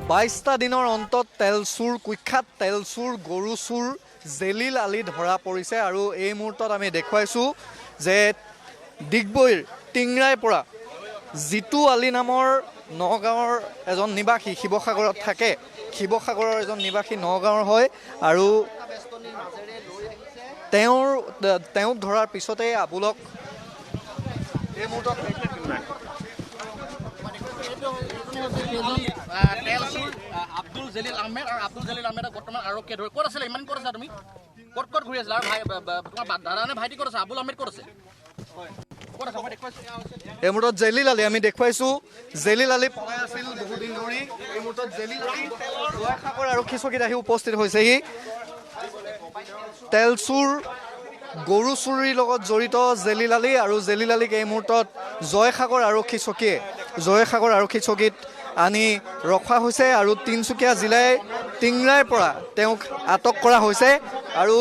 22টা দিনৰ অন্তত তেলচুৰ কুখ্যাত তেলচুৰ গৰু চুৰ জেলিল আলি ধৰা পৰিছে আৰু এই মুহূৰ্তত আমি দেখুৱাইছোঁ যে ডিগবৈৰ টিংৰাইৰ পৰা জিতু আলি নামৰ নগাঁৱৰ এজন নিবাসী শিৱসাগৰত থাকে শিৱসাগৰৰ এজন নিবাসী নগাঁৱৰ হয় আৰু তেওঁক ধৰাৰ পিছতে আবুলক এই মুহূৰ্তত আব্দুল জলিল আহমেদ আৰু আব্দুল জলিল আহমেদক বৰ্তমান আৰক্ষীয়ে ধৰি ক'ত আছিলে ইমান ক'ত আছা তুমি ক'ত ঘূৰি আছিলা আৰু তোমাৰ দাদা নে ভাইটি ক'ত আছে আব্দুল আহমেদ ক'ত আছে এই মুহূৰ্তত জেলিল আলি আমি দেখুৱাইছোঁ জেলিল আলি পলাই আছিল বহুদিন ধৰি এই মুহূৰ্তত জেলিল আলি জয়সাগৰ আৰক্ষী চকীত আহি উপস্থিত হৈছেহি তেলচুৰ গৰু চুৰিৰ লগত জড়িত জেলিল আলি আৰু জেলিল আলিক এই মুহূৰ্তত জয়সাগৰ আৰক্ষী চকীত আনি ৰখা হৈছে আৰু তিনিচুকীয়া জিলাই টিংৰাইৰ পৰা তেওঁক আটক কৰা হৈছে আৰু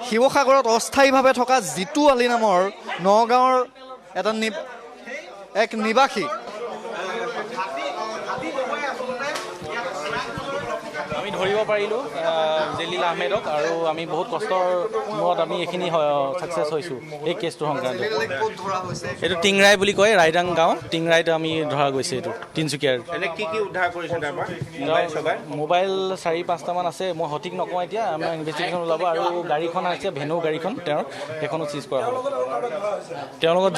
শিৱসাগৰত অস্থায়ীভাৱে থকা জিতু আলি নামৰ নগাঁৱৰ এক নিবাসী আমি ধৰিব পাৰিলোঁ জেলিল আহমেদক আৰু আমি বহুত কষ্টৰ মূৰত আমি এইখিনি ছাকচেছ হৈছোঁ এই কেছটোৰ সংক্ৰান্তত এইটো টিংৰাই বুলি কয় ৰাইদাং গাঁও টিংৰাইত আমি ধৰা গৈছে এইটো তিনিচুকীয়াৰ মোবাইল 4-5টামান আছে মই সঠিক নকওঁ এতিয়া আমাৰ ইনভেষ্টিগেশ্যন ওলাব আৰু গাড়ীখন আছে ভেনু গাড়ীখন তেওঁৰ সেইখনো চিজ কৰা হ'ল তেওঁৰ লগত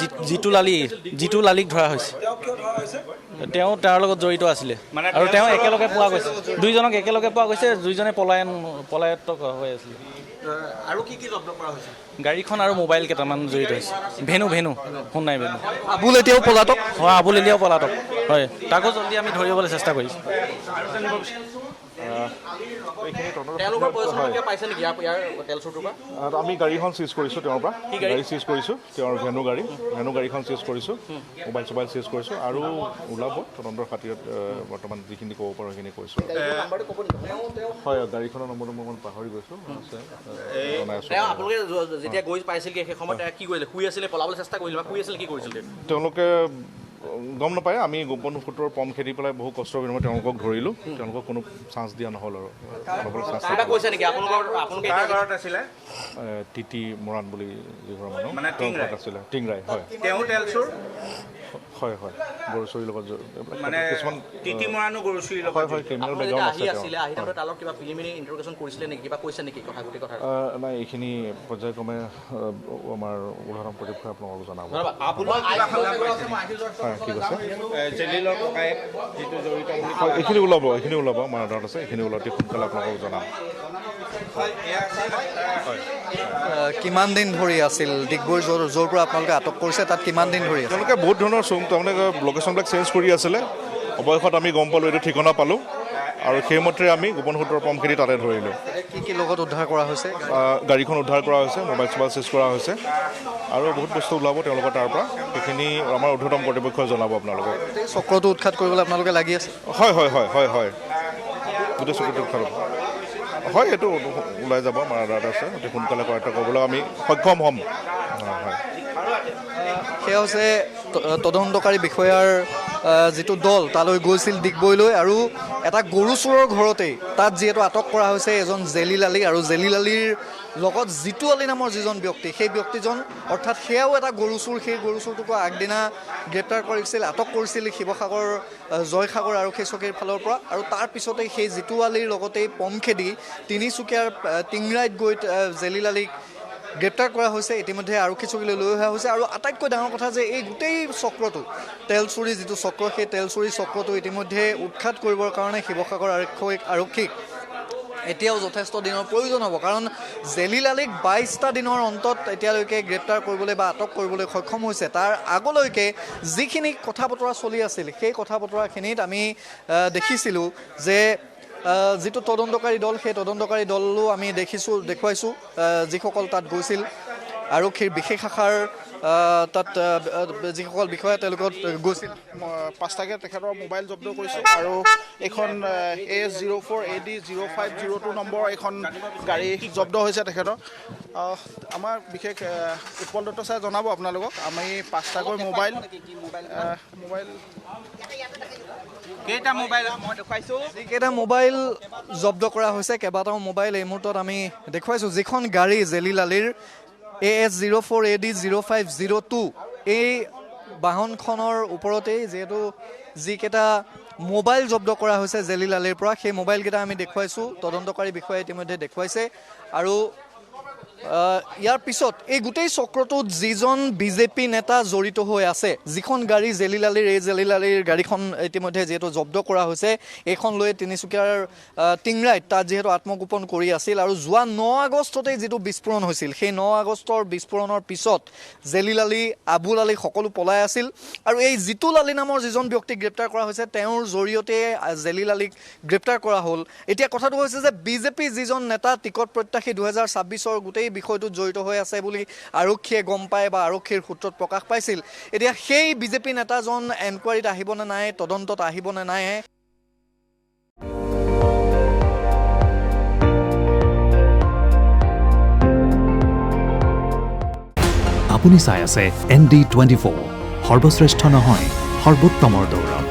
জিতু লালিক ধৰা হৈছে তেওঁ তাৰ লগত জড়িত আছিলে আৰু তেওঁ একেলগে পোৱা গৈছে দুইজনক একেলগে পোৱা গৈছে দুইজনে পলায়ত হৈ আছিলে আৰু কি জব্দ কৰা হৈছে গাড়ীখন আৰু মোবাইল কেইটামান জড়িত হৈছে ভেনু ফোন নাই ভেনু আবুল এতিয়াও পলাতক হয় আবুল এতিয়াও পলাতক হয় তাকো জলদি আমি ধৰিবলৈ চেষ্টা কৰিছোঁ আমি গাড়ীখন চিজ কৰিছোঁ তেওঁৰ পৰা গাড়ী চিজ কৰিছোঁ তেওঁৰ ভেনু গাড়ীখন চিজ কৰিছোঁ মোবাইল চোবাইল চিজ কৰিছোঁ আৰু ওলাব তদন্তৰ খাতিৰত বৰ্তমান যিখিনি ক'ব পাৰোঁ সেইখিনি কৈছোঁ হয় গাড়ীখনৰ নম্বৰটো মই অকণমান পাহৰি গৈছোঁ আপোনালোকে যেতিয়া গৈ পাইছিলগৈ সেই সময়ত কি কৰিলে শুই আছিলে পলাবলৈ চেষ্টা কৰিলে বা শুই আছিলে কি কৰিছিলে তেওঁলোকে গম নাপায় আমি গোপন সূত্ৰৰ পম খেদি পেলাই বহু কষ্টৰ বিনিময়ত তেওঁলোকক ধৰিলোঁ তেওঁলোকক কোনো চান্স দিয়া নহ'ল আৰু টিটি মৰাণ বুলি যিঘৰ মানুহ আছিলে টিংৰাই হয় হয় হয় গৰু চুৰিৰ লগত কিছুমান নাই এইখিনি পৰ্যায়ক্ৰমে আমাৰ উদাহৰণ প্ৰতিক্ৰিয়া আপোনালোকক জনাব এইখিনি ওলাব আমাৰ আধাৰত আছে এইখিনি ওলাওঁতে সোনকালে আপোনালোকক জনাম কিমান দিন ধৰি আছিল ডিগবৈ য'ৰ পৰা আপোনালোকে আটক কৰিছে তাত কিমান দিন ধৰি তেওঁলোকে বহুত ধৰণৰ তাৰমানে লোকেশ্যনবিলাক চেঞ্জ কৰি আছিলে অৱশেষত আমি গম পালোঁ এইটো ঠিকনা পালোঁ আৰু সেইমতে আমি গোপন সূত্ৰৰ পম খেদি তাতে ধৰিলোঁ কি লগত উদ্ধাৰ কৰা হৈছে গাড়ীখন উদ্ধাৰ কৰা হৈছে মোবাইল চোবাইল চিজ কৰা হৈছে আৰু বহুত বস্তু ওলাব তেওঁলোকৰ তাৰ পৰা সেইখিনি আমাৰ ঊৰ্ধ্বতম কৰ্তৃপক্ষই জনাব আপোনালোকক চক্ৰটো উৎখাত কৰিবলৈ আপোনালোকে লাগি আছে হয় গোটেই চক্ৰটো উৎখাত হয় এইটো ওলাই যাব আমাৰ আধাৰত আছে অতি সোনকালে কৰায়ত্ব কৰিবলৈ আমি সক্ষম হ'ম হয় সেয়া হৈছে তদন্তকাৰী বিষয়াৰ যিটো দল তালৈ গৈছিল ডিগবৈলৈ আৰু এটা গৰু চোৰৰ ঘৰতেই তাত যিহেতু আটক কৰা হৈছে এজন জেলিল আলি আৰু জেলিল আলিৰ লগত জিতু আলি নামৰ যিজন ব্যক্তি সেই ব্যক্তিজন অৰ্থাৎ সেয়াও এটা গৰু চোৰ সেই গৰু চোৰটোকো আগদিনা গ্ৰেপ্তাৰ কৰিছিল আটক কৰিছিল শিৱসাগৰ জয়সাগৰ আৰক্ষী চকীৰ ফালৰ পৰা আৰু তাৰ পিছতেই সেই জিতু আলিৰ লগতেই পম খেদি তিনিচুকীয়াৰ টিংৰাইত গৈ জেলিল আলিক গ্ৰেপ্তাৰ কৰা হৈছে ইতিমধ্যে আৰক্ষী চকীলৈ লৈ অহা হৈছে আৰু আটাইতকৈ ডাঙৰ কথা যে এই গোটেই চক্ৰটো তেলচুৰি যিটো চক্ৰ সেই তেলচুৰি চক্ৰটো ইতিমধ্যে উৎখাত কৰিবৰ কাৰণে শিৱসাগৰ আৰক্ষীক এতিয়াও যথেষ্ট দিনৰ প্ৰয়োজন হ'ব কাৰণ জেলিল আলিক 22টা দিনৰ অন্তত এতিয়ালৈকে গ্ৰেপ্তাৰ কৰিবলৈ বা আটক কৰিবলৈ সক্ষম হৈছে তাৰ আগলৈকে যিখিনি কথা বতৰা চলি আছিল সেই কথা বতৰাখিনিত আমি দেখিছিলোঁ যে যিটো তদন্তকাৰী দল সেই তদন্তকাৰী দলো আমি দেখুৱাইছোঁ যিসকল তাত গৈছিল আৰক্ষীৰ বিশেষ শাখাৰ তাত যিসকল বিষয়া তেওঁলোকত গৈছিল 5টাকে তেখেতৰ মোবাইল জব্দ কৰিছোঁ আৰু এখন AS04 AD 0502 নম্বৰ এখন গাড়ী জব্দ হৈছে তেখেতৰ আমাৰ বিশেষ উৎপল দত্ত ছাৰে জনাব আপোনালোকক আমি 5টাকৈ মোবাইল কেইটা মোবাইল মই দেখুৱাইছোঁ যিকেইটা মোবাইল জব্দ কৰা হৈছে কেইবাটাও মোবাইল এই মুহূৰ্তত আমি দেখুৱাইছোঁ যিখন গাড়ী জেলিল আলিৰ AS04AD0502 এই বাহনখনৰ ওপৰতেই যিহেতু যিকেইটা মোবাইল জব্দ কৰা হৈছে জেলিল আলিৰ পৰা সেই মোবাইলকেইটা আমি দেখুৱাইছোঁ তদন্তকাৰী বিষয়াই ইতিমধ্যে দেখুৱাইছে আৰু ইয়াৰ পিছত এই গোটেই চক্ৰটোত যিজন বিজেপি নেতা জড়িত হৈ আছে যিখন গাড়ী জেলিল আলিৰ গাড়ীখন ইতিমধ্যে যিহেতু জব্দ কৰা হৈছে এইখন লৈ তিনিচুকীয়াৰ টিংৰাইত তাত যিহেতু আত্মগোপন কৰি আছিল আৰু যোৱা 9 আগষ্টতে যিটো বিস্ফোৰণ হৈছিল সেই 9 আগষ্টৰ বিস্ফোৰণৰ পিছত জেলিল আলি আবুল আলি সকলো পলাই আছিল আৰু এই জিতুল আলি নামৰ যিজন ব্যক্তিক গ্ৰেপ্তাৰ কৰা হৈছে তেওঁৰ জৰিয়তে জেলিল আলিক গ্ৰেপ্তাৰ কৰা হ'ল এতিয়া কথাটো হৈছে যে বিজেপি যিজন নেতা টিকট প্ৰত্যাশী 2026ৰ গোটেই বিষয়টোত জড়িত হৈ আছে বুলি আৰক্ষীয়ে গম পায় বা আৰক্ষীৰ সূত্ৰত প্ৰকাশ পাইছিল এতিয়া সেই বিজেপি নেতাজন এনকুৱাৰীত আহিব নে নাই তদন্তত আহিব নে নাই আপুনি চাই আছে ND24 সৰ্বশ্ৰেষ্ঠ নহয় সৰ্বোত্তমৰ দৌৰ